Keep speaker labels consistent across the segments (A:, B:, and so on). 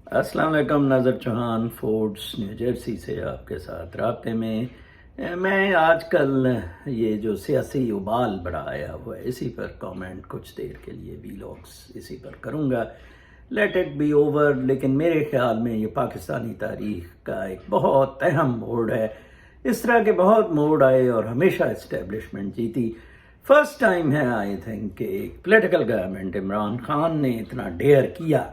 A: السلام علیکم، ناظر چوہان فورڈس نیو جرسی سے آپ کے ساتھ رابطے میں۔ میں آج کل یہ جو سیاسی ابال بڑا آیا ہوا ہے اسی پر کامنٹ کچھ دیر کے لیے ویلاگس اسی پر کروں گا، لیٹ اٹ بی اوور۔ لیکن میرے خیال میں یہ پاکستانی تاریخ کا ایک بہت اہم موڑ ہے۔ اس طرح کے بہت موڑ آئے اور ہمیشہ اسٹیبلشمنٹ جیتی۔ فرسٹ ٹائم ہے آئی تھنک کہ ایک پولیٹیکل گورنمنٹ عمران خان نے اتنا ڈیئر کیا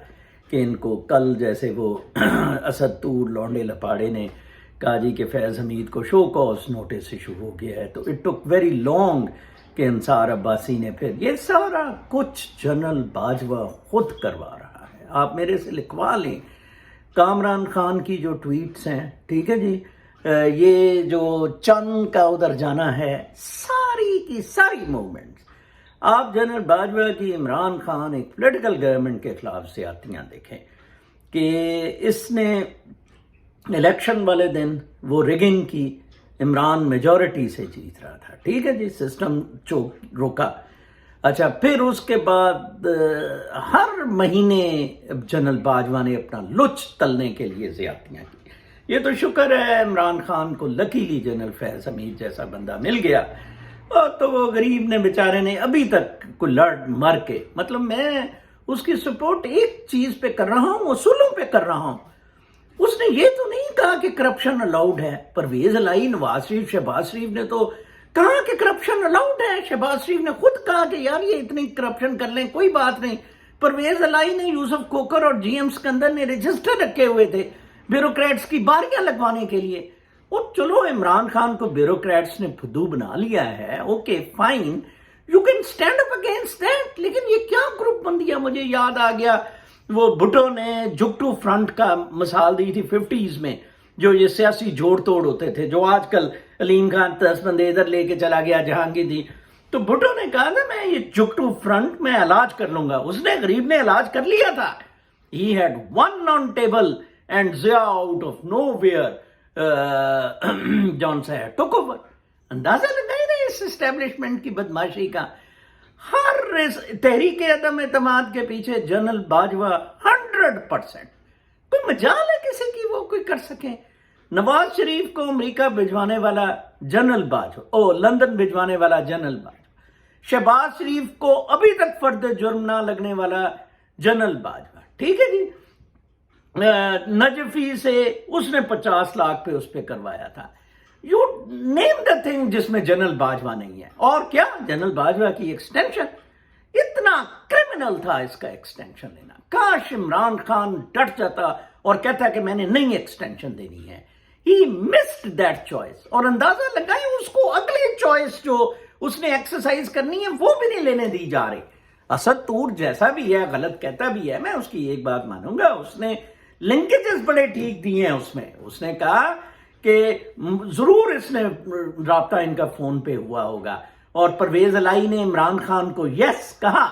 A: کہ ان کو کل جیسے وہ اسد طور لونڈے لپاڑے نے کہا جی کہ فیض حمید کو شو کاز نوٹس ایشو ہو گیا ہے، تو اٹ ٹک ویری لانگ کہ انصار عباسی نے پھر یہ سارا کچھ جنرل باجوہ خود کروا رہا ہے۔ آپ میرے سے لکھوا لیں کامران خان کی جو ٹویٹس ہیں، ٹھیک ہے جی، یہ جو چند کا ادھر جانا ہے، ساری کی ساری موومنٹس آپ جنرل باجوہ کی عمران خان ایک پولیٹیکل گورنمنٹ کے خلاف زیادتیاں دیکھیں کہ اس نے الیکشن والے دن وہ ریگنگ کی، عمران میجورٹی سے جیت رہا تھا، ٹھیک ہے جی، سسٹم روکا۔ اچھا، پھر اس کے بعد ہر مہینے جنرل باجوہ نے اپنا لچ تلنے کے لیے زیادتیاں کی۔ یہ تو شکر ہے عمران خان کو لکیلی جنرل فیض حمید جیسا بندہ مل گیا، اور تو وہ غریب نے بیچارے نے ابھی تک کوئی لڑ مر کے، مطلب میں اس کی سپورٹ ایک چیز پہ کر رہا ہوں، اصولوں پہ کر رہا ہوں۔ اس نے یہ تو نہیں کہا کہ کرپشن الاؤڈ ہے۔ پرویز الہی، نواز شریف، شہباز شریف نے تو کہا کہ کرپشن الاؤڈ ہے۔ شہباز شریف نے خود کہا کہ یار یہ اتنی کرپشن کر لیں کوئی بات نہیں۔ پرویز الہی نے، یوسف کوکر اور جی ایم سکندر نے رجسٹر رکھے ہوئے تھے بیوروکریٹس کی باریاں لگوانے کے لیے۔ اور چلو عمران خان کو بیوروکریٹس نے پھدو بنا لیا ہے، okay fine, you can stand up against that. لیکن یہ کیا گروپ بندیاں، مجھے یاد آ گیا وہ بھٹو نے جگٹو فرنٹ کا مثال دی تھی 50s میں، جو یہ سیاسی جوڑ توڑ ہوتے تھے، جو آج کل علیم خان 10 بندے ادھر لے کے چلا گیا جہانگیر جی، تو بھٹو نے کہا تھا میں یہ جگٹو فرنٹ میں علاج کر لوں گا۔ اس نے غریب نے علاج کر لیا تھا۔ He had one on table and Zia out of nowhere جون صاحب ٹوک اوور۔ اندازہ لگائے نا اس اسٹیبلشمنٹ کی بدماشی کا۔ ہر اس تحریک عدم اعتماد کے پیچھے جنرل باجوہ 100%۔ کوئی مجال ہے کسی کی وہ کوئی کر سکے؟ نواز شریف کو امریکہ بھجوانے والا جنرل باجوہ، لندن بھجوانے والا جنرل باجوہ، شہباز شریف کو ابھی تک فرد جرم نہ لگنے والا جنرل باجوہ، ٹھیک ہے جی، نجفی سے اس نے 50 لاکھ پہ اس پہ کروایا تھا۔ یو نیم دا تھنگ جس میں جنرل باجوہ نہیں ہے۔ اور کیا جنرل باجوہ کی ایکسٹینشن، اتنا کرمنل تھا اس کا ایکسٹینشن لینا۔ کاش عمران خان ڈٹ جاتا اور کہتا کہ میں نے نہیں ایکسٹینشن دینی ہے۔ ہی مسڈ دیٹ چوائس۔ اور اندازہ لگائیں اس کو اگلی چوائس جو اس نے ایکسرسائز کرنی ہے وہ بھی نہیں لینے دی جا رہی۔ اسد طور جیسا بھی ہے، غلط کہتا بھی ہے، میں اس کی ایک بات مانوں گا، اس نے لنکیجز بڑے ٹھیک دیے ہیں۔ اس نے کہا کہ ضرور اس نے رابطہ ان کا فون پہ ہوا ہوگا، اور پرویز الہی نے عمران خان کو یس کہا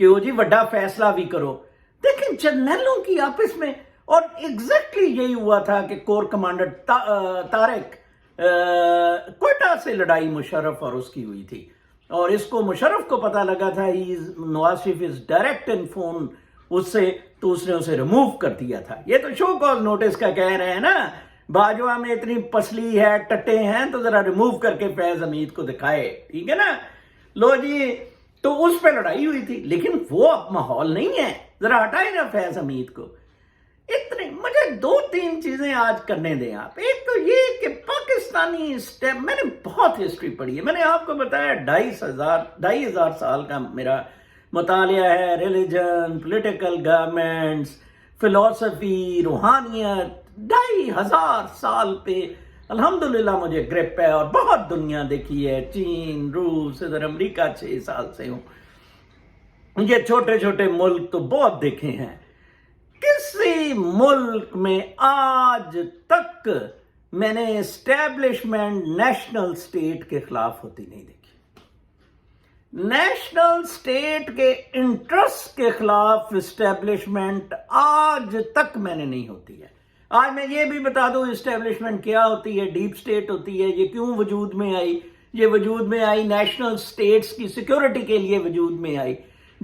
A: کہ وہ جی بڑا فیصلہ بھی کرو۔ دیکھیں جرنیلوں کی آپس میں، اور ایگزیکٹلی یہی ہوا تھا کہ کور کمانڈر طارق کوئٹہ سے لڑائی مشرف اور اس کی ہوئی تھی، اور اس کو مشرف کو پتہ لگا تھا Nawaz Sharif is direct in phone اس سے، تو اس نے اسے ریموو کر دیا تھا۔ یہ تو شو کاز نوٹس کا کہہ رہے ہیں نا، باجوہ میں اتنی پسلی ہے، ٹٹے ہیں، تو ذرا ریموو کر کے فیض حمید کو دکھائے، ٹھیک ہے نا، لو جی، تو اس پہ لڑائی ہوئی تھی۔ لیکن وہ اب ماحول نہیں ہے، ذرا ہٹائے نا فیض حمید کو۔ اتنے مجھے 2-3 چیزیں آج کرنے دیں آپ۔ ایک تو یہ کہ پاکستانی اسٹیپ، میں نے بہت ہسٹری پڑھی ہے، میں نے آپ کو بتایا 2,500 سال کا میرا مطالعہ ہے، ریلیجن، پولیٹیکل گورنمنٹس، فلسفی، روحانیت، 2,500 سال پہ الحمدللہ مجھے گرپ ہے، اور بہت دنیا دیکھی ہے، چین، روس، ادھر امریکہ 6 سال سے ہوں۔ یہ چھوٹے چھوٹے ملک تو بہت دیکھے ہیں۔ کسی ملک میں آج تک میں نے اسٹیبلشمنٹ نیشنل سٹیٹ کے خلاف ہوتی نہیں دیکھی۔ نیشنل سٹیٹ کے انٹرسٹ کے خلاف اسٹیبلشمنٹ آج تک میں نے نہیں ہوتی ہے۔ آج میں یہ بھی بتا دوں اسٹیبلشمنٹ کیا ہوتی ہے، ڈیپ سٹیٹ ہوتی ہے، یہ کیوں وجود میں آئی؟ یہ وجود میں آئی نیشنل سٹیٹس کی سیکیورٹی کے لیے وجود میں آئی۔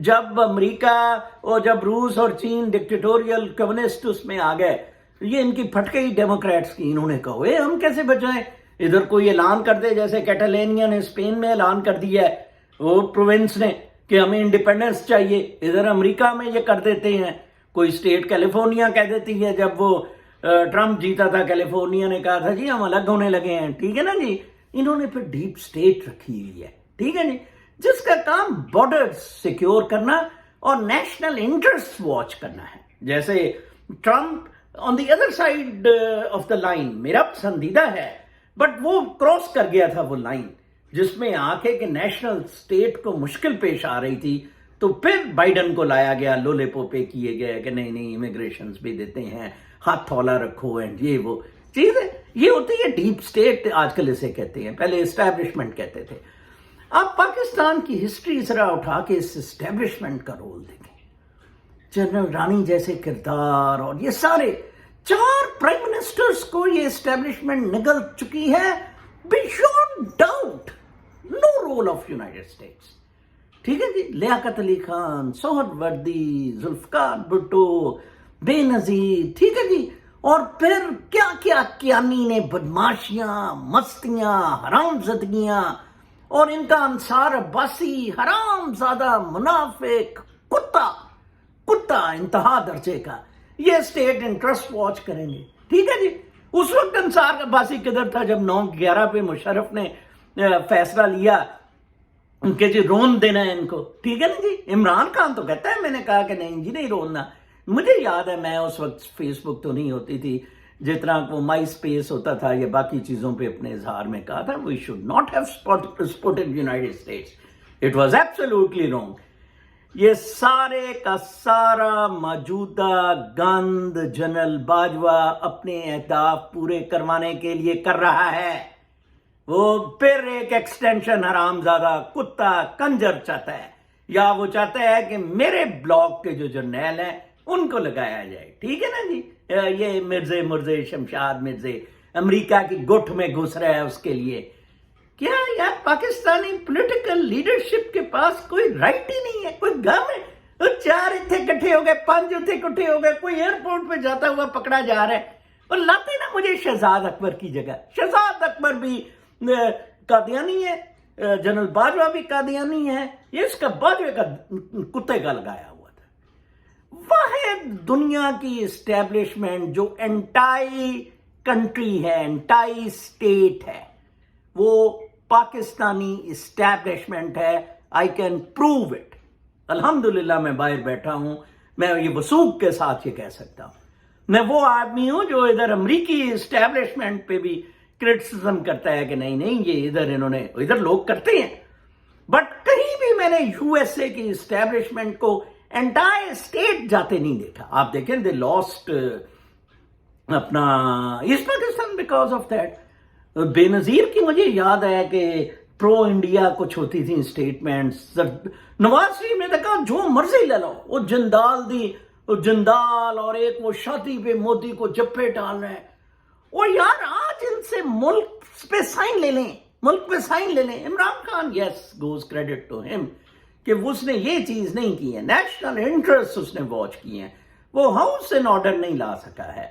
A: جب امریکہ اور جب روس اور چین ڈکٹیٹوریل کمیونسٹ اس میں آ گئے، یہ ان کی پھٹ گئی ڈیموکریٹس کی، انہوں نے کہا ہم کیسے بچائیں، ادھر کوئی اعلان کر دے، جیسے کیٹالینیا نے اسپین میں اعلان کر دیا ہے، وہ پروونس نے، کہ ہمیں انڈیپینڈنس چاہیے، ادھر امریکہ میں یہ کر دیتے ہیں، کوئی اسٹیٹ کیلیفورنیا کہہ دیتی ہے، جب وہ ٹرمپ جیتا تھا کیلیفورنیا نے کہا تھا جی ہم الگ ہونے لگے ہیں، ٹھیک ہے نا جی، انہوں نے پھر ڈیپ اسٹیٹ رکھی ہوئی ہے، ٹھیک ہے جی، جس کا کام بارڈر سیکیور کرنا اور نیشنل انٹرسٹ واچ کرنا ہے. جیسے Trump on the other side of the line میرا پسندیدہ ہے، بٹ وہ کراس کر گیا تھا وہ لائن جس میں آ کے کہ نیشنل اسٹیٹ کو مشکل پیش آ رہی تھی، تو پھر بائیڈن کو لایا گیا، لولے پوپے کیے گئے کہ نہیں امیگریشنز بھی دیتے ہیں، ہاتھ تھولا رکھو، اینڈ یہ وہ چیزیں، یہ ہوتی ہے ڈیپ اسٹیٹ آج کل اسے کہتے ہیں، پہلے اسٹیبلشمنٹ کہتے تھے. آپ پاکستان کی ہسٹری ذرا اٹھا کے اس اسٹیبلشمنٹ کا رول دیکھیں، جنرل رانی جیسے کردار اور یہ سارے 4 پرائم منسٹرز کو یہ اسٹیبلشمنٹ نگل چکی ہے beyond doubt. No rule of United States, ٹھیک ہے جی، لیاقت علی خان، سہراب وردی، ذوالفقار بھٹو، بے نظیر، ٹھیک ہے جی، اور پھر کیا کیا کیانی نے بدماشیاں، مستیاں، حرام زدگیاں، اور ان کا انصار عباسی حرام زادہ منافق کتا انتہا درجے کا، یہ اسٹیٹ انٹرسٹ واچ کریں گے، ٹھیک ہے جی. اس وقت انصار عباسی کدھر تھا جب 9/11 پہ مشرف نے فیصلہ لیا کہ جی رون دینا ہے ان کو، ٹھیک ہے نا جی. عمران خان تو کہتا ہے میں نے کہا کہ نہیں جی نہیں روننا. مجھے یاد ہے میں اس وقت فیس بک تو نہیں ہوتی تھی، جتنا وہ مائی اسپیس ہوتا تھا یا باقی چیزوں پہ اپنے اظہار میں کہا تھا we should not have supported United States, it was absolutely wrong. یہ سارے کا سارا موجودہ گند جنرل باجوہ اپنے اہداف پورے کروانے کے لیے کر رہا ہے. وہ پھر ایک ایکسٹینشن حرام زادہ کتا کنجر چاہتا ہے، یا وہ چاہتا ہے کہ میرے بلاک کے جو جرنیل ہیں ان کو لگایا جائے، ٹھیک ہے نا جی. یہ مرزے شمشاد مرزے امریکہ کی گٹھ میں گھس رہا ہے اس کے لیے. کیا یار پاکستانی پولیٹیکل لیڈرشپ کے پاس کوئی رائٹ ہی نہیں ہے، کوئی غم ہے؟ 4 اتنے کٹھے ہو گئے، 5 اتنے کٹھے ہو گئے، کوئی ایئرپورٹ پہ جاتا ہوا پکڑا جا رہا ہے، اور لاتے نا مجھے شہزاد اکبر کی جگہ. شہزاد اکبر بھی قادیانی ہے، جنرل باجوہ بھی قادیانی ہے، یہ اس کا باجوہ کا کتے کا لگایا ہوا تھا. واحد دنیا کی اسٹیبلشمنٹ جو انٹائی کنٹری ہے، انٹائی اسٹیٹ ہے، وہ پاکستانی اسٹیبلشمنٹ ہے. I can prove it. الحمدللہ میں باہر بیٹھا ہوں، میں یہ وثوق کے ساتھ یہ کہہ سکتا ہوں. میں وہ آدمی ہوں جو ادھر امریکی اسٹیبلشمنٹ پہ بھی کرٹیسزم کرتا ہے کہ نہیں یہ ادھر انہوں نے، ادھر لوگ کرتے ہیں، بٹ کہیں بھی میں نے یو ایس اے کی اسٹیبلشمنٹ کو انٹائر اسٹیٹ جاتے نہیں دیکھا. آپ دیکھیں دے لاسٹ اپنا east Pakistan because of that. Benazir کی مجھے یاد ہے کہ پرو انڈیا کچھ ہوتی تھیں اسٹیٹمنٹس. نواز شریف نے کہا جو مرضی لے لو، وہ جندال اور ایک وہ شادی پہ مودی کو جپے ڈال رہے ہیں. اور یار آج ان سے ملک پہ سائن لے لیں. عمران خان یس گوز کریڈٹ ٹو ہم کہ اس نے یہ چیز نہیں کی ہے، نیشنل انٹرسٹ اس نے واچ کی ہیں، وہ ہاؤس ان آرڈر نہیں لا سکا ہے.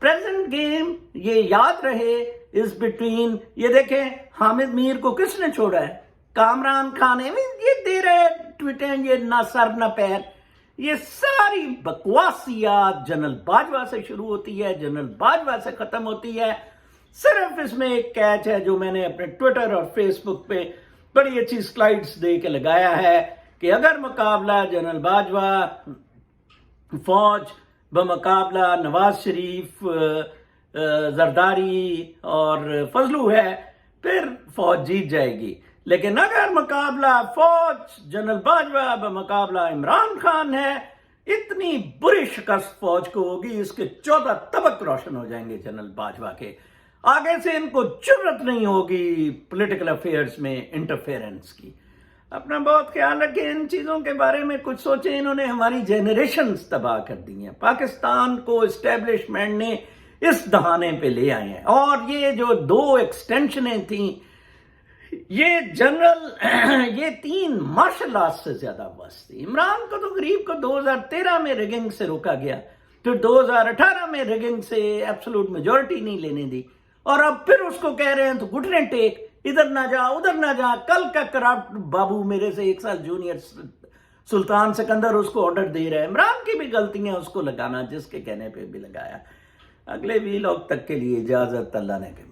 A: پریزنٹ گیم یہ یاد رہے اس بٹوین. یہ دیکھیں حامد میر کو کس نے چھوڑا ہے؟ کامران خان ہے. یہ دے رہے ٹویٹیں، یہ نہ سر نہ پیر. یہ ساری بکواسیات جنرل باجوہ سے شروع ہوتی ہے، جنرل باجوہ سے ختم ہوتی ہے. صرف اس میں ایک کیچ ہے جو میں نے اپنے ٹویٹر اور فیس بک پہ بڑی اچھی سلائیڈز دے کے لگایا ہے کہ اگر مقابلہ جنرل باجوہ فوج بمقابلہ نواز شریف، زرداری اور فضلو ہے، پھر فوج جیت جائے گی. لیکن اگر مقابلہ فوج جنرل باجوہ بمقابلہ عمران خان ہے، اتنی بری شکست فوج کو ہوگی، اس کے 14 طبق روشن ہو جائیں گے جنرل باجوہ کے. آگے سے ان کو جرت نہیں ہوگی پولیٹیکل افیئرز میں انٹرفیئرنس کی. اپنا بہت خیال رکھیں، ان چیزوں کے بارے میں کچھ سوچیں. انہوں نے ہماری جنریشنز تباہ کر دی ہیں. پاکستان کو اسٹیبلشمنٹ نے اس دہانے پہ لے آئے ہیں. اور یہ جو 2 ایکسٹینشنیں تھیں، یہ جنرل یہ 3 مارشل آرٹ سے زیادہ بس تھی. عمران کو تو غریب کو 2013 میں ریگنگ سے روکا گیا، پھر 2018 میں ریگنگ سے ایبسولوٹ میجورٹی نہیں لینے دی، اور اب پھر اس کو کہہ رہے ہیں تو گھٹنے ٹیک، ادھر نہ جا ادھر نہ جا. کل کا کرپٹ بابو میرے سے 1 سال جونیئر سلطان سکندر اس کو آرڈر دے رہا ہے. عمران کی بھی غلطیاں اس کو لگانا، جس کے کہنے پہ بھی لگایا. اگلے ویلاگ تک کے لیے اجازت، اللہ نے کے